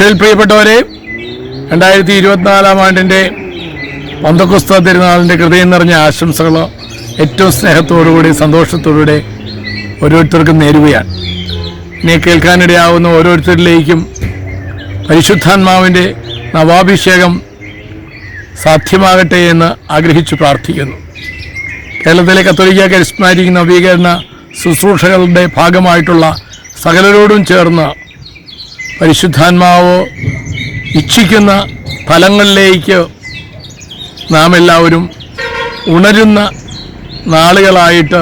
ഈശോയിൽ പ്രിയപ്പെട്ടവരെ, 2024 ആണ്ടിൻ്റെ പന്തക്കോസ്ത തിരുനാളിൻ്റെ ഹൃദയം നിറഞ്ഞ ആശംസകൾ ഏറ്റവും സ്നേഹത്തോടുകൂടി സന്തോഷത്തോടുകൂടി ഓരോരുത്തർക്കും നേരുകയാണ്. ഇനി കേൾക്കാനിടയാവുന്ന ഓരോരുത്തരിലേക്കും പരിശുദ്ധാത്മാവിൻ്റെ നവാഭിഷേകം സാധ്യമാകട്ടെ എന്ന് ആഗ്രഹിച്ചു പ്രാർത്ഥിക്കുന്നു. കേരളത്തിലെ കത്തോലിക്ക കരിസ്മാറ്റിക് നവീകരണ ശുശ്രൂഷകളുടെ ഭാഗമായിട്ടുള്ള സകലരോടും ചേർന്ന് പരിശുദ്ധാത്മാവ് ഇച്ഛിക്കുന്ന ഫലങ്ങളിലേക്ക് നാം എല്ലാവരും ഉണരുന്ന നാളുകളായിട്ട്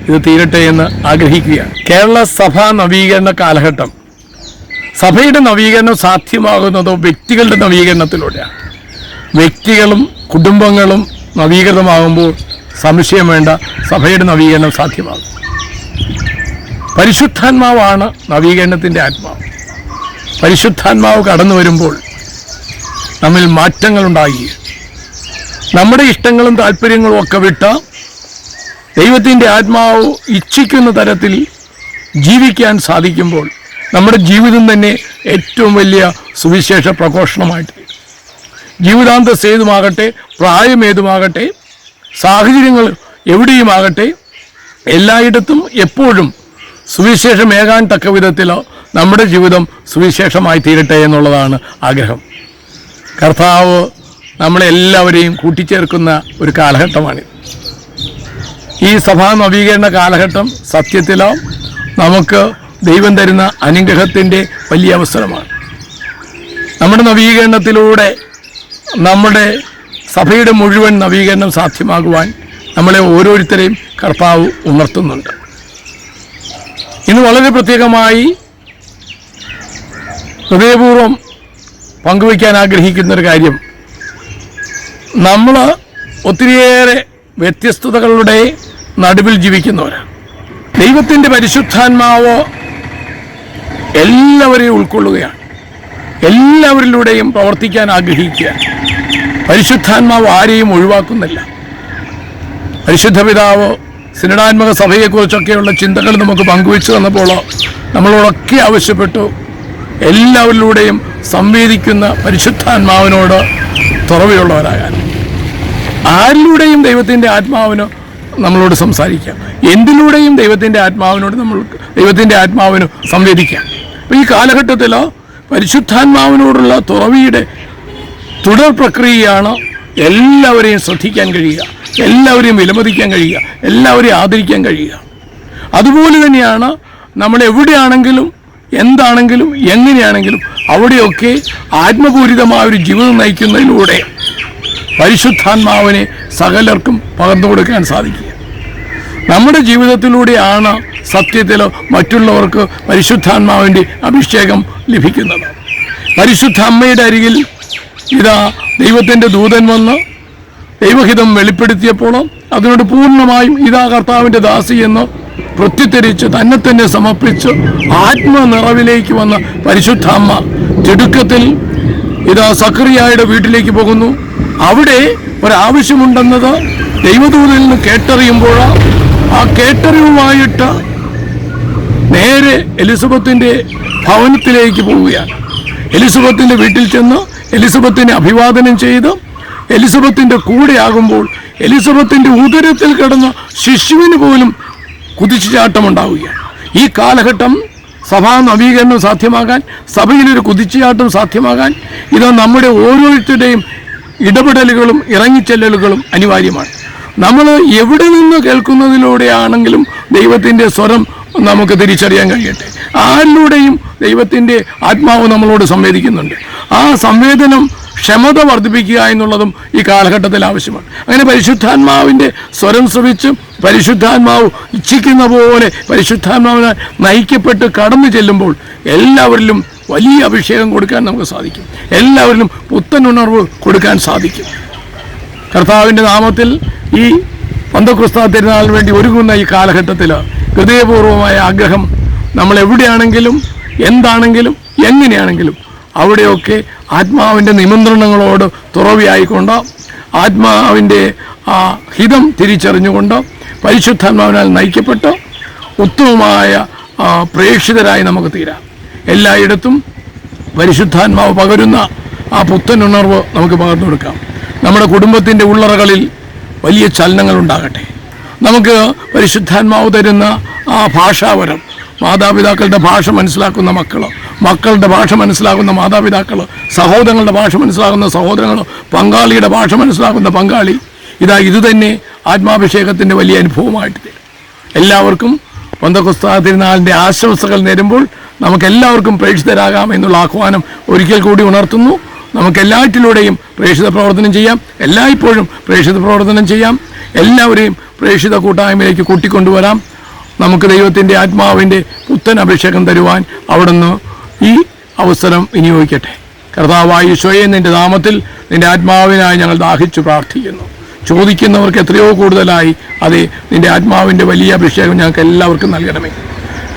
ഇത് തീരട്ടെ എന്ന് ആഗ്രഹിക്കുകയാണ്. കേരള സഭാ നവീകരണ കാലഘട്ടം, സഭയുടെ നവീകരണം സാധ്യമാകുന്നതോ വ്യക്തികളുടെ നവീകരണത്തിലൂടെയാണ്. വ്യക്തികളും കുടുംബങ്ങളും നവീകൃതമാകുമ്പോൾ സംശയം വേണ്ട, സഭയുടെ നവീകരണം സാധ്യമാകും. പരിശുദ്ധാത്മാവാണ് നവീകരണത്തിൻ്റെ ആത്മാവ്. പരിശുദ്ധാത്മാവ് കടന്നു വരുമ്പോൾ നമ്മിൽ മാറ്റങ്ങളുണ്ടായി നമ്മുടെ ഇഷ്ടങ്ങളും താല്പര്യങ്ങളും ഒക്കെ വിട്ട് ദൈവത്തിൻ്റെ ആത്മാവ് ഇച്ഛിക്കുന്ന തരത്തിൽ ജീവിക്കാൻ സാധിക്കുമ്പോൾ നമ്മുടെ ജീവിതം തന്നെ ഏറ്റവും വലിയ സുവിശേഷ പ്രഘോഷണമായിട്ട് ജീവിതാന്ത സേതുമാകട്ടെ, പ്രായമേതുമാകട്ടെ, സാഹചര്യങ്ങൾ എവിടെയുമാകട്ടെ, എല്ലായിടത്തും എപ്പോഴും സുവിശേഷമേകാൻ തക്ക വിധത്തിൽ നമ്മുടെ ജീവിതം സുവിശേഷമായി തീരട്ടെ എന്നുള്ളതാണ് ആഗ്രഹം. കർത്താവ് നമ്മളെല്ലാവരെയും കൂട്ടിച്ചേർക്കുന്ന ഒരു കാലഘട്ടമാണിത്. ഈ സഭാ നവീകരണ കാലഘട്ടം സത്യത്തിൽ നമുക്ക് ദൈവം തരുന്ന അനുഗ്രഹത്തിൻ്റെ വലിയ അവസരമാണ്. നമ്മുടെ നവീകരണത്തിലൂടെ നമ്മുടെ സഭയുടെ മുഴുവൻ നവീകരണം സാധ്യമാകുവാൻ നമ്മളെ ഓരോരുത്തരെയും കർത്താവ് ഉണർത്തുന്നുണ്ട്. ഇന്ന് വളരെ പ്രത്യേകമായി ഹൃദയപൂർവ്വം പങ്കുവയ്ക്കാൻ ആഗ്രഹിക്കുന്നൊരു കാര്യം, നമ്മൾ ഒത്തിരിയേറെ വ്യത്യസ്തതകളുടെ നടുവിൽ ജീവിക്കുന്നവരാണ്. ദൈവത്തിൻ്റെ പരിശുദ്ധാത്മാവ് എല്ലാവരെയും ഉൾക്കൊള്ളുകയാണ്, എല്ലാവരിലൂടെയും പ്രവർത്തിക്കാൻ ആഗ്രഹിക്കുക. പരിശുദ്ധാത്മാവ് ആരെയും ഒഴിവാക്കുന്നില്ല. പരിശുദ്ധ പിതാവ് സിനഡാത്മക സഭയെക്കുറിച്ചൊക്കെയുള്ള ചിന്തകൾ നമുക്ക് പങ്കുവെച്ചു തന്നപ്പോൾ നമ്മളോടൊക്കെ ആവശ്യപ്പെട്ടു, എല്ലാവരിലൂടെയും സംവേദിക്കുന്ന പരിശുദ്ധാത്മാവിനോട് തുറവിയുള്ളവരാകാൻ. ആരിലൂടെയും ദൈവത്തിൻ്റെ ആത്മാവിന് നമ്മളോട് സംസാരിക്കാം, എന്തിലൂടെയും ദൈവത്തിൻ്റെ ആത്മാവിന് സംവേദിക്കാം. അപ്പോൾ ഈ കാലഘട്ടത്തിൽ പരിശുദ്ധാത്മാവിനോടുള്ള തുറവിയുടെ തുടർ പ്രക്രിയയാണ് എല്ലാവരെയും ശ്രദ്ധിക്കാൻ കഴിയുക, എല്ലാവരെയും വിലമതിക്കാൻ കഴിയുക, എല്ലാവരെയും ആദരിക്കാൻ കഴിയുക. അതുപോലെ തന്നെയാണ് നമ്മൾ എവിടെയാണെങ്കിലും എന്താണെങ്കിലും എങ്ങനെയാണെങ്കിലും അവിടെയൊക്കെ ആത്മപൂരിതമായ ഒരു ജീവിതം നയിക്കുന്നതിലൂടെ പരിശുദ്ധാത്മാവിനെ സകലർക്കും പകർന്നു കൊടുക്കാൻ സാധിക്കുക. നമ്മുടെ ജീവിതത്തിലൂടെയാണ് സത്യത്തിൽ മറ്റുള്ളവർക്ക് പരിശുദ്ധാത്മാവിൻ്റെ അഭിഷേകം ലഭിക്കുന്നത്. പരിശുദ്ധ അമ്മയുടെ അരികിൽ ഇതാ ദൈവത്തിൻ്റെ ദൂതൻ വന്ന് ദൈവഹിതം വെളിപ്പെടുത്തിയപ്പോൾ അതിനോട് പൂർണ്ണമായും ഇതാ കർത്താവിൻ്റെ ദാസി എന്ന് പ്രത്യുത്തരിച്ച് തന്നെ സമർപ്പിച്ച് ആത്മനിറവിലേക്ക് വന്ന പരിശുദ്ധ അമ്മ തിടുക്കത്തിൽ ഇതാ സക്കറിയായുടെ വീട്ടിലേക്ക് പോകുന്നു. അവിടെ ഒരാവശ്യമുണ്ടെന്നത് ദൈവദൂതനിൽ നിന്ന് കേട്ടറിയുമ്പോൾ ആ കേട്ടറിവുമായിട്ട് നേരെ എലിസബത്തിൻ്റെ ഭവനത്തിലേക്ക് പോവുകയാണ്. എലിസബത്തിൻ്റെ വീട്ടിൽ ചെന്ന് എലിസബത്തിനെ അഭിവാദനം ചെയ്ത് എലിസബത്തിൻ്റെ കൂടെയാകുമ്പോൾ എലിസബത്തിൻ്റെ ഉദരത്തിൽ കിടന്ന ശിശുവിന് പോലും കുതിച്ചുചാട്ടമുണ്ടാവുകയാണ്. ഈ കാലഘട്ടം സഭാ നവീകരണം സാധ്യമാകാൻ, സഭയിലൊരു കുതിച്ചുചാട്ടം സാധ്യമാകാൻ ഇത് നമ്മുടെ ഓരോരുത്തരുടെയും ഇടപെടലുകളും ഇറങ്ങിച്ചെല്ലലുകളും അനിവാര്യമാണ്. നമ്മൾ എവിടെ നിന്ന് കേൾക്കുന്നതിലൂടെയാണെങ്കിലും ദൈവത്തിൻ്റെ സ്വരം നമുക്ക് തിരിച്ചറിയാൻ കഴിയട്ടെ. ആരിലൂടെയും ദൈവത്തിൻ്റെ ആത്മാവ് നമ്മളോട് സംവേദിക്കുന്നുണ്ട്. ആ സംവേദനം ക്ഷമത വർദ്ധിപ്പിക്കുക എന്നുള്ളതും ഈ കാലഘട്ടത്തിൽ ആവശ്യമാണ്. അങ്ങനെ പരിശുദ്ധാത്മാവിൻ്റെ സ്വരം ശ്രവിച്ച് പരിശുദ്ധാത്മാവ് ഇച്ഛിക്കുന്ന പോലെ പരിശുദ്ധാത്മാവിനാൽ നയിക്കപ്പെട്ട് കടന്നു ചെല്ലുമ്പോൾ എല്ലാവരിലും വലിയ അഭിഷേകം കൊടുക്കാൻ നമുക്ക് സാധിക്കും, എല്ലാവരിലും പുത്തൻ ഉണർവ് കൊടുക്കാൻ സാധിക്കും. കർത്താവിൻ്റെ നാമത്തിൽ ഈ പന്തക്കോസ്ത തിരുനാളിന് വേണ്ടി ഒരുങ്ങുന്ന ഈ കാലഘട്ടത്തിൽ ഹൃദയപൂർവമായ ആഗ്രഹം, നമ്മൾ എവിടെയാണെങ്കിലും എന്താണെങ്കിലും എങ്ങനെയാണെങ്കിലും അവിടെയൊക്കെ ആത്മാവിൻ്റെ നിമന്ത്രണങ്ങളോട് തുറവിയായിക്കൊണ്ട് ആത്മാവിൻ്റെ ഹിതം തിരിച്ചറിഞ്ഞുകൊണ്ട് പരിശുദ്ധാത്മാവിനാൽ നയിക്കപ്പെട്ട് ഉത്തമമായ പ്രേക്ഷിതരായി നമുക്ക് തീരാം. എല്ലായിടത്തും പരിശുദ്ധാത്മാവ് പകരുന്ന ആ പുത്തൻ ഉണർവ് നമുക്ക് പകർന്നു കൊടുക്കാം. നമ്മുടെ കുടുംബത്തിൻ്റെ ഉള്ളറകളിൽ വലിയ ചലനങ്ങൾ ഉണ്ടാകട്ടെ. നമുക്ക് പരിശുദ്ധാത്മാവ് തരുന്ന ആ ഭാഷാവരം, മാതാപിതാക്കളുടെ ഭാഷ മനസ്സിലാക്കുന്ന മക്കൾ, മക്കളുടെ ഭാഷ മനസ്സിലാക്കുന്ന മാതാപിതാക്കൾ, സഹോദരങ്ങളുടെ ഭാഷ മനസ്സിലാക്കുന്ന സഹോദരങ്ങൾ, പങ്കാളിയുടെ ഭാഷ മനസ്സിലാക്കുന്ന പങ്കാളി, ഇത് തന്നെ ആത്മാഭിഷേകത്തിൻ്റെ വലിയ അനുഭവമായിട്ട് തരും. എല്ലാവർക്കും പെന്തക്കോസ്ത് തിരുനാളിൻ്റെ ആശംസകൾ നേരുമ്പോൾ നമുക്കെല്ലാവർക്കും പ്രേക്ഷിതരാകാം എന്നുള്ള ആഹ്വാനം ഒരിക്കൽ കൂടി ഉണർത്തുന്നു. നമുക്കെല്ലാറ്റിലൂടെയും പ്രേക്ഷിത പ്രവർത്തനം ചെയ്യാം, എല്ലായ്പ്പോഴും പ്രേക്ഷിത പ്രവർത്തനം ചെയ്യാം. എല്ലാവരെയും പ്രേക്ഷിത കൂട്ടായ്മയിലേക്ക് കൂട്ടിക്കൊണ്ടുവരാം. നമുക്ക് ദൈവത്തിൻ്റെ ആത്മാവിൻ്റെ പുത്തൻ അഭിഷേകം തരുവാൻ അവിടുന്ന് ഈ അവസരം വിനിയോഗിക്കട്ടെ. കർത്താവായ ഈശോയെ, നിൻ്റെ നാമത്തിൽ നിൻ്റെ ആത്മാവിനായി ഞങ്ങൾ ദാഹിച്ചു പ്രാർത്ഥിക്കുന്നു. ചോദിക്കുന്നവർക്ക് എത്രയോ കൂടുതലായി അതെ നിൻ്റെ ആത്മാവിൻ്റെ വലിയ അഭിഷേകം ഞങ്ങൾക്ക് എല്ലാവർക്കും നൽകണമേ.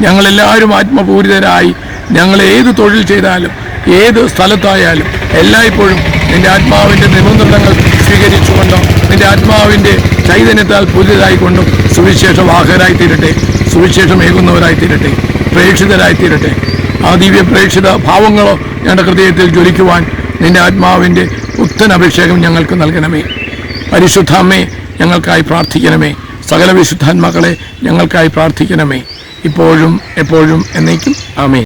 ഞങ്ങളെല്ലാവരും ആത്മപൂരിതരായി ഞങ്ങൾ ഏത് തൊഴിൽ ചെയ്താലും ഏത് സ്ഥലത്തായാലും എല്ലായ്പ്പോഴും നിൻ്റെ ആത്മാവിൻ്റെ നിബന്ധനകൾ സ്വീകരിച്ചുകൊണ്ടും നിൻ്റെ ആത്മാവിൻ്റെ ചൈതന്യത്താൽ പൂരിതരായിക്കൊണ്ടും സുവിശേഷവാഹകരായി തീരട്ടെ, സുവിശേഷമേകുന്നവരായി തീരട്ടെ, പ്രേക്ഷിതരായി തീരട്ടെ. ആ ദിവ്യ പ്രേക്ഷിത ഭാവങ്ങളോ ഞങ്ങളുടെ ഹൃദയത്തിൽ ജ്വലിക്കുവാൻ നിൻ്റെ ആത്മാവിൻ്റെ പുത്തൻ അഭിഷേകം ഞങ്ങൾക്ക് നൽകണമേ. പരിശുദ്ധാമ്മേ, ഞങ്ങൾക്കായി പ്രാർത്ഥിക്കണമേ. സകല വിശുദ്ധാത്മാക്കളെ ഞങ്ങൾക്കായി പ്രാർത്ഥിക്കണമേ, ഇപ്പോഴും എപ്പോഴും എന്നേക്കും. ആമേൻ.